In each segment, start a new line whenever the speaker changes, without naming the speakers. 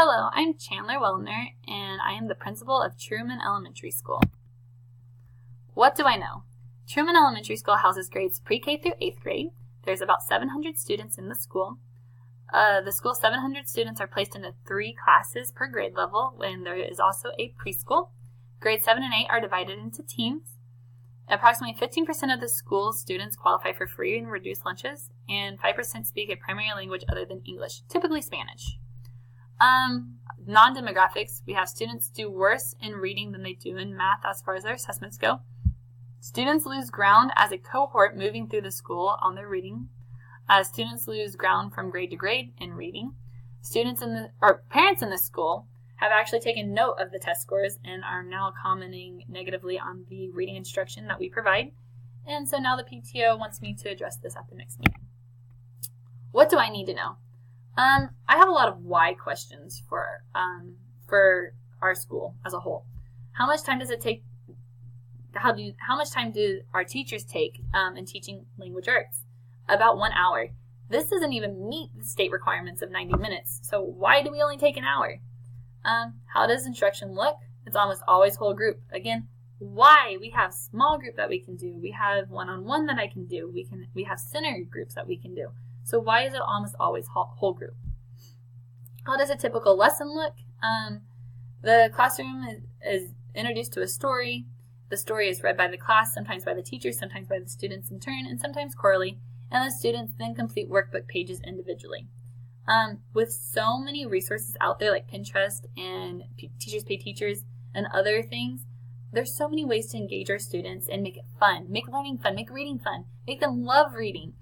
Hello, I'm Chandler Wellner, and I am the principal of Truman Elementary School. What do I know? Truman Elementary School houses grades pre-K through 8th grade. There's about 700 students in the school. The school's 700 students are placed into 3 classes per grade level, and there is also a preschool. Grades 7 and 8 are divided into teams. Approximately 15% of the school's students qualify for free and reduced lunches, and 5% speak a primary language other than English, typically Spanish. Non-demographics, we have students do worse in reading than they do in math as far as their assessments go. Students lose ground as a cohort moving through the school on their reading. Students lose ground from grade to grade in reading. Parents in the school have actually taken note of the test scores and are now commenting negatively on the reading instruction that we provide. And so now the PTO wants me to address this at the next meeting. What do I need to know? I have a lot of why questions for our school as a whole. How much time does it take? How much time do our teachers take in teaching language arts? About 1 hour. This doesn't even meet the state requirements of 90 minutes. So why do we only take an hour? How does instruction look? It's almost always whole group. Again, why? We have small group that we can do. We have one-on-one that I can do. We have center groups that we can do. So why is it almost always whole group? How does a typical lesson look? The classroom is introduced to a story. The story is read by the class, sometimes by the teacher, sometimes by the students in turn, and sometimes chorally. And the students then complete workbook pages individually. With so many resources out there like Pinterest and Teachers Pay Teachers and other things, there's so many ways to engage our students and make it fun, make learning fun, make reading fun, make them love reading.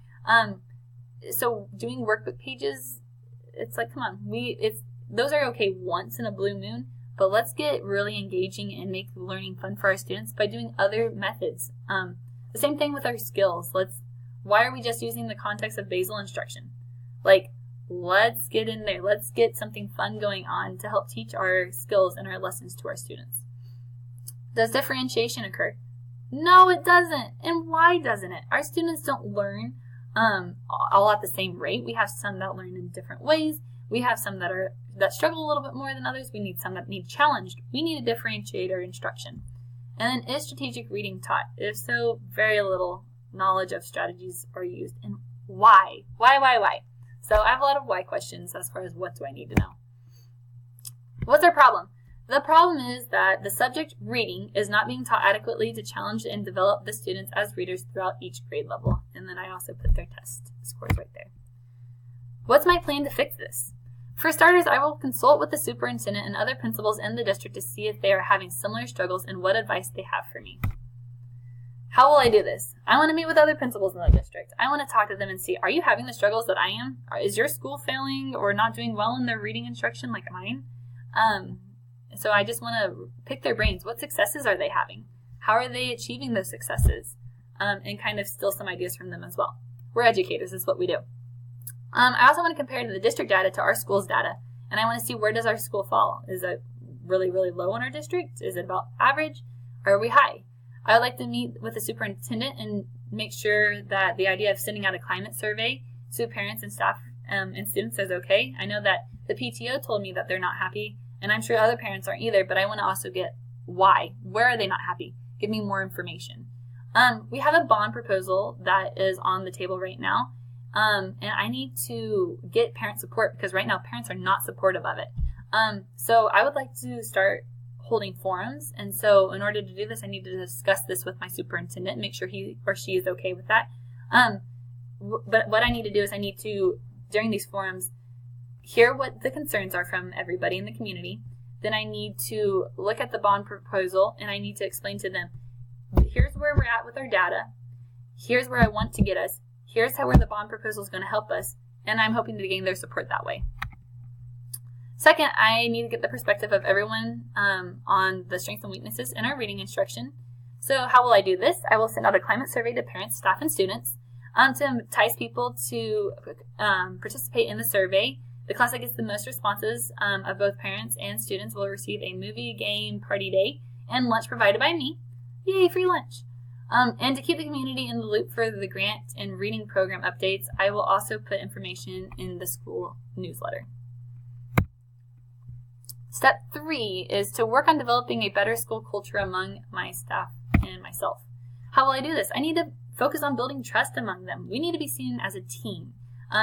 So doing workbook pages, it's like, come on, those are okay once in a blue moon, but let's get really engaging and make learning fun for our students by doing other methods. The same thing with our skills. Why are we just using the context of basal instruction? Let's get in there. Let's get something fun going on to help teach our skills and our lessons to our students. Does differentiation occur? No, it doesn't. And why doesn't it? Our students don't learn all at the same rate. We have some that learn in different ways. We have some that struggle a little bit more than others. We need some that need challenged. We need to differentiate our instruction. And then, is strategic reading taught? If so, very little knowledge of strategies are used. And why? Why? So I have a lot of why questions as far as what do I need to know. What's our problem? The problem is that the subject reading is not being taught adequately to challenge and develop the students as readers throughout each grade level. And then I also put their test scores right there. What's my plan to fix this? For starters, I will consult with the superintendent and other principals in the district to see if they are having similar struggles and what advice they have for me. How will I do this? I want to meet with other principals in the district. I want to talk to them and see, are you having the struggles that I am? Is your school failing or not doing well in their reading instruction like mine? So I just want to pick their brains. What successes are they having? How are they achieving those successes? And kind of steal some ideas from them as well. We're educators. That's what we do. I also want to compare the district data to our school's data. And I want to see, where does our school fall? Is it really, really low in our district? Is it about average? Or are we high? I would like to meet with the superintendent and make sure that the idea of sending out a climate survey to parents and staff and students is okay. I know that the PTO told me that they're not happy, and I'm sure other parents aren't either, but I want to also get why. Where are they not happy? Give me more information. We have a bond proposal that is on the table right now, and I need to get parent support because right now parents are not supportive of it. So I would like to start holding forums, and so in order to do this, I need to discuss this with my superintendent and make sure he or she is okay with that. But what I need to do is I need to, during these forums, hear what the concerns are from everybody in the community. Then I need to look at the bond proposal, and I need to explain to them, here's where we're at with our data, here's where I want to get us, here's where the bond proposal is going to help us, and I'm hoping to gain their support that way. Second, I need to get the perspective of everyone on the strengths and weaknesses in our reading instruction. So how will I do this? I will send out a climate survey to parents, staff, and students to entice people to participate in the survey. The class that gets the most responses of both parents and students will receive a movie, game, party day, and lunch provided by me. Yay, free lunch. And to keep the community in the loop for the grant and reading program updates, I will also put information in the school newsletter. Step 3 is to work on developing a better school culture among my staff and myself. How will I do this? I need to focus on building trust among them. We need to be seen as a team.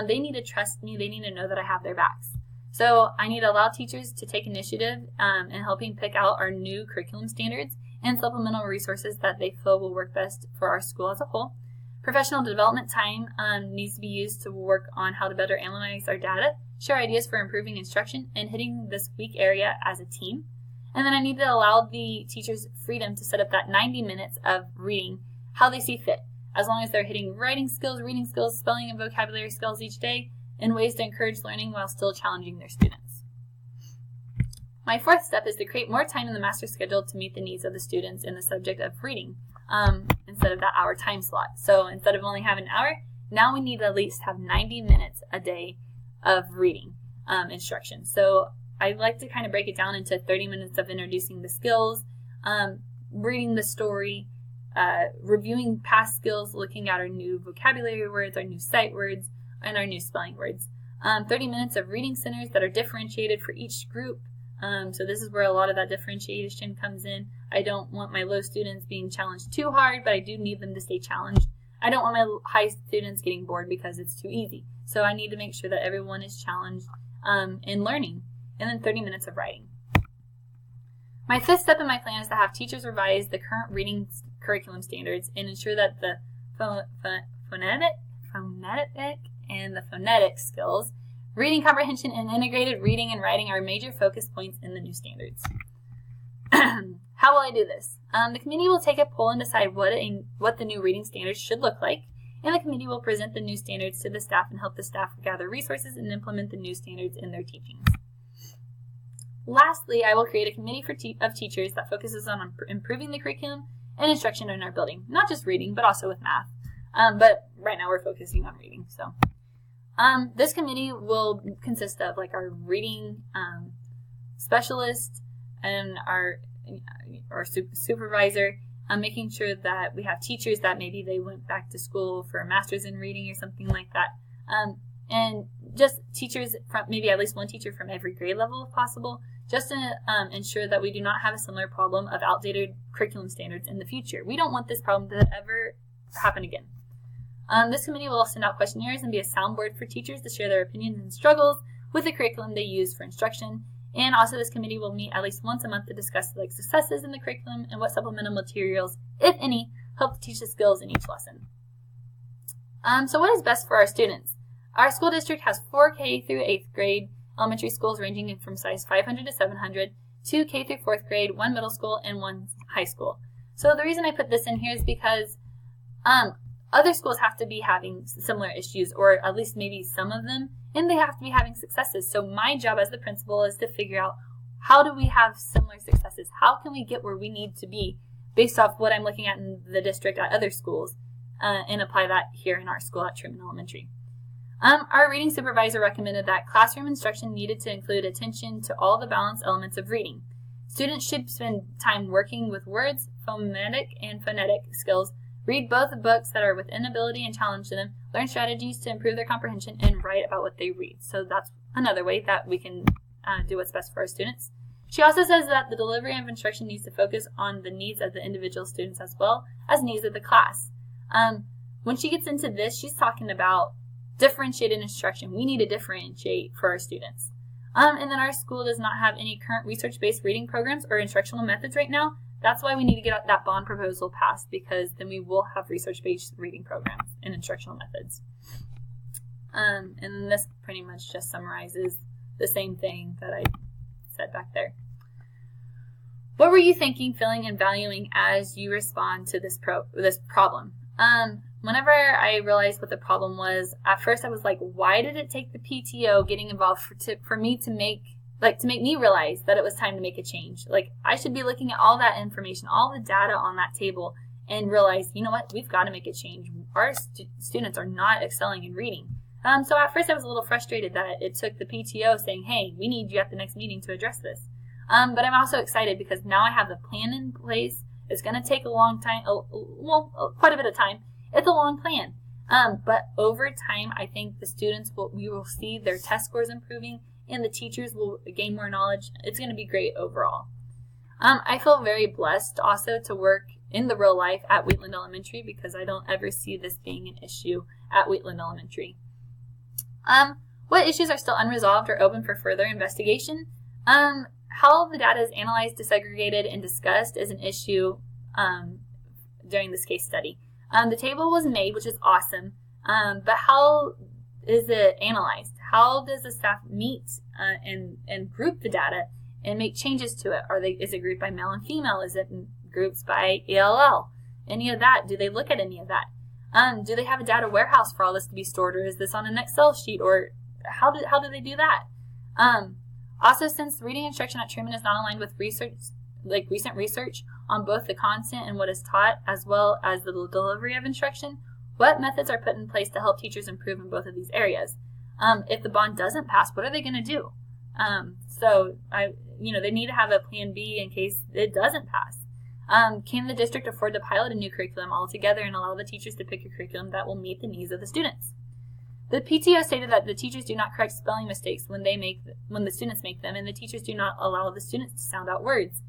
They need to trust me. They need to know that I have their backs. So I need to allow teachers to take initiative in helping pick out our new curriculum standards and supplemental resources that they feel will work best for our school as a whole. Professional development time needs to be used to work on how to better analyze our data, share ideas for improving instruction, and hitting this weak area as a team. And then I need to allow the teachers freedom to set up that 90 minutes of reading how they see fit, as long as they're hitting writing skills, reading skills, spelling and vocabulary skills each day in ways to encourage learning while still challenging their students. My 4th step is to create more time in the master schedule to meet the needs of the students in the subject of reading instead of that hour time slot. So instead of only having an hour, now we need to at least have 90 minutes a day of reading instruction. So I like to kind of break it down into 30 minutes of introducing the skills, reading the story, reviewing past skills, looking at our new vocabulary words, our new sight words, and our new spelling words. 30 minutes of reading centers that are differentiated for each group. So this is where a lot of that differentiation comes in. I don't want my low students being challenged too hard, but I do need them to stay challenged. I don't want my high students getting bored because it's too easy. So I need to make sure that everyone is challenged in learning. And then 30 minutes of writing. My 5th step in my plan is to have teachers revise the current reading curriculum standards and ensure that the phonetic and the phonetic skills, reading comprehension, and integrated reading and writing are major focus points in the new standards. How will I do this? The committee will take a poll and decide what the new reading standards should look like, and the committee will present the new standards to the staff and help the staff gather resources and implement the new standards in their teachings. Lastly, I will create a committee of teachers that focuses on improving the curriculum and instruction in our building, not just reading, but also with math. But right now we're focusing on reading. So this committee will consist of like our reading specialist and our supervisor, making sure that we have teachers that maybe they went back to school for a master's in reading or something like that. And just teachers from maybe at least one teacher from every grade level if possible, just to ensure that we do not have a similar problem of outdated curriculum standards in the future. We don't want this problem to ever happen again. This committee will send out questionnaires and be a soundboard for teachers to share their opinions and struggles with the curriculum they use for instruction. And also this committee will meet at least once a month to discuss like successes in the curriculum and what supplemental materials, if any, help to teach the skills in each lesson. So what is best for our students? Our school district has 4 K through 8th grade elementary schools ranging from size 500 to 700, 2 K through 4th grade, 1 middle school, and 1 high school. So the reason I put this in here is because other schools have to be having similar issues, or at least maybe some of them, and they have to be having successes. So my job as the principal is to figure out how do we have similar successes? How can we get where we need to be based off what I'm looking at in the district at other schools and apply that here in our school at Truman Elementary. Our reading supervisor recommended that classroom instruction needed to include attention to all the balanced elements of reading. Students should spend time working with words, phonetic and phonetic skills, read both books that are within ability and challenge them, learn strategies to improve their comprehension, and write about what they read. So that's another way that we can do what's best for our students. She also says that the delivery of instruction needs to focus on the needs of the individual students as well as needs of the class. When she gets into this, she's talking about differentiated instruction. We need to differentiate for our students. And then our school does not have any current research-based reading programs or instructional methods right now. That's why we need to get that bond proposal passed, because then we will have research-based reading programs and instructional methods. And this pretty much just summarizes the same thing that I said back there. What were you thinking, feeling, and valuing as you respond to this problem? Whenever I realized what the problem was, at first I was like, why did it take the PTO getting involved for me to make me realize that it was time to make a change? Like, I should be looking at all that information, all the data on that table, and realize, you know what, we've got to make a change. Our students are not excelling in reading. So at first I was a little frustrated that it took the PTO saying, hey, we need you at the next meeting to address this. But I'm also excited because now I have the plan in place. It's going to take a long time, quite a bit of time. It's a long plan. But over time, I think the students we will see their test scores improving and the teachers will gain more knowledge. It's going to be great overall. I feel very blessed also to work in the real life at Wheatland Elementary because I don't ever see this being an issue at Wheatland Elementary. What issues are still unresolved or open for further investigation? How the data is analyzed, desegregated, and discussed is an issue during this case study. The table was made, which is awesome, but how is it analyzed? How does the staff meet and group the data and make changes to it? Is it grouped by male and female? Is it groups by ELL? Any of that? Do they look at any of that? Do they have a data warehouse for all this to be stored, or is this on an Excel sheet, or how do they do that? Also, since reading instruction at Truman is not aligned with research, like recent research on both the content and what is taught, as well as the delivery of instruction, what methods are put in place to help teachers improve in both of these areas? If the bond doesn't pass, what are they going to do? They need to have a plan B in case it doesn't pass. Can the district afford to pilot a new curriculum altogether and allow the teachers to pick a curriculum that will meet the needs of the students? The PTO stated that the teachers do not correct spelling mistakes when the students make them, and the teachers do not allow the students to sound out words.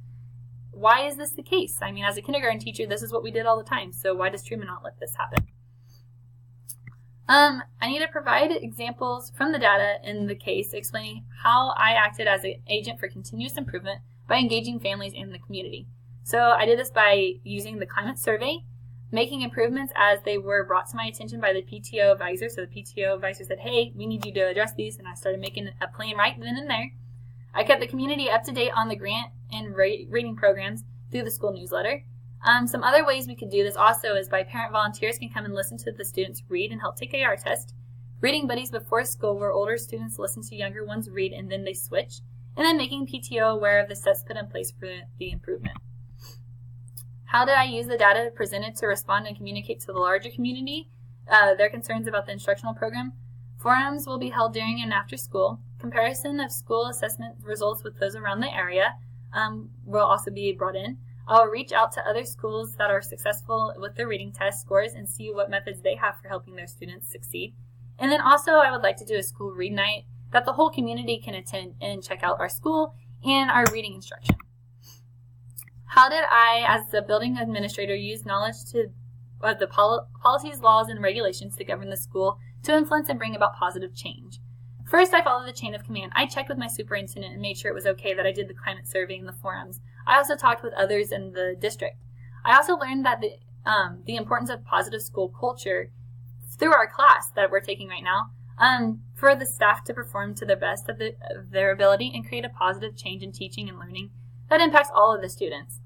Why is this the case? I mean, as a kindergarten teacher, this is what we did all the time, so why does Truman not let this happen? I need to provide examples from the data in the case explaining how I acted as an agent for continuous improvement by engaging families in the community. So I did this by using the climate survey, making improvements as they were brought to my attention by the PTO advisor. So the PTO advisor said, hey, we need you to address these, and I started making a plan right then and there. I kept the community up to date on the grant and reading programs through the school newsletter. Some other ways we could do this also is by parent volunteers can come and listen to the students read and help take AR test. Reading buddies before school where older students listen to younger ones read and then they switch. And then making PTO aware of the steps put in place for the improvement. How did I use the data presented to respond and communicate to the larger community their concerns about the instructional program? Forums will be held during and after school. Comparison of school assessment results with those around the area will also be brought in. I'll reach out to other schools that are successful with their reading test scores and see what methods they have for helping their students succeed. And then also I would like to do a school read night that the whole community can attend and check out our school and our reading instruction. How did I, as the building administrator, use knowledge of the policies, laws, and regulations to govern the school to influence and bring about positive change? First, I followed the chain of command. I checked with my superintendent and made sure it was okay that I did the climate survey in the forums. I also talked with others in the district. I also learned that the importance of positive school culture through our class that we're taking right now, for the staff to perform to the best of their ability and create a positive change in teaching and learning that impacts all of the students.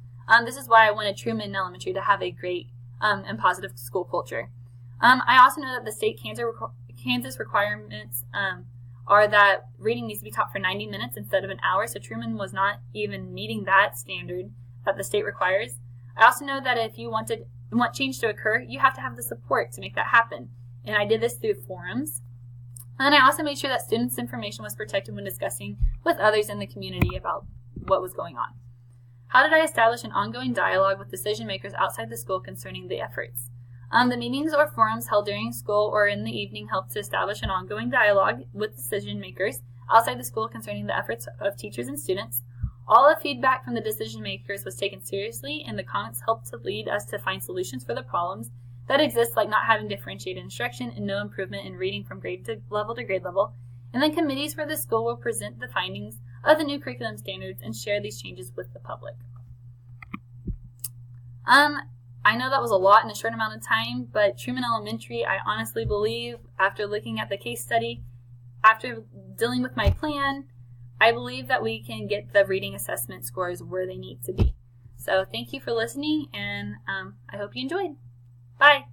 This is why I wanted Truman Elementary to have a great and positive school culture. I also know that the state Kansas requirements are that reading needs to be taught for 90 minutes instead of an hour, so Truman was not even meeting that standard that the state requires. I also know that if you want change to occur, you have to have the support to make that happen, and I did this through forums. And I also made sure that students' information was protected when discussing with others in the community about what was going on. How did I establish an ongoing dialogue with decision makers outside the school concerning the efforts? The meetings or forums held during school or in the evening helped to establish an ongoing dialogue with decision makers outside the school concerning the efforts of teachers and students. All the feedback from the decision makers was taken seriously, and the comments helped to lead us to find solutions for the problems that exist, like not having differentiated instruction and no improvement in reading from grade level to grade level. And then committees for the school will present the findings of the new curriculum standards and share these changes with the public. I know that was a lot in a short amount of time, but Truman Elementary, I honestly believe, after looking at the case study, after dealing with my plan, I believe that we can get the reading assessment scores where they need to be. So thank you for listening, and I hope you enjoyed. Bye.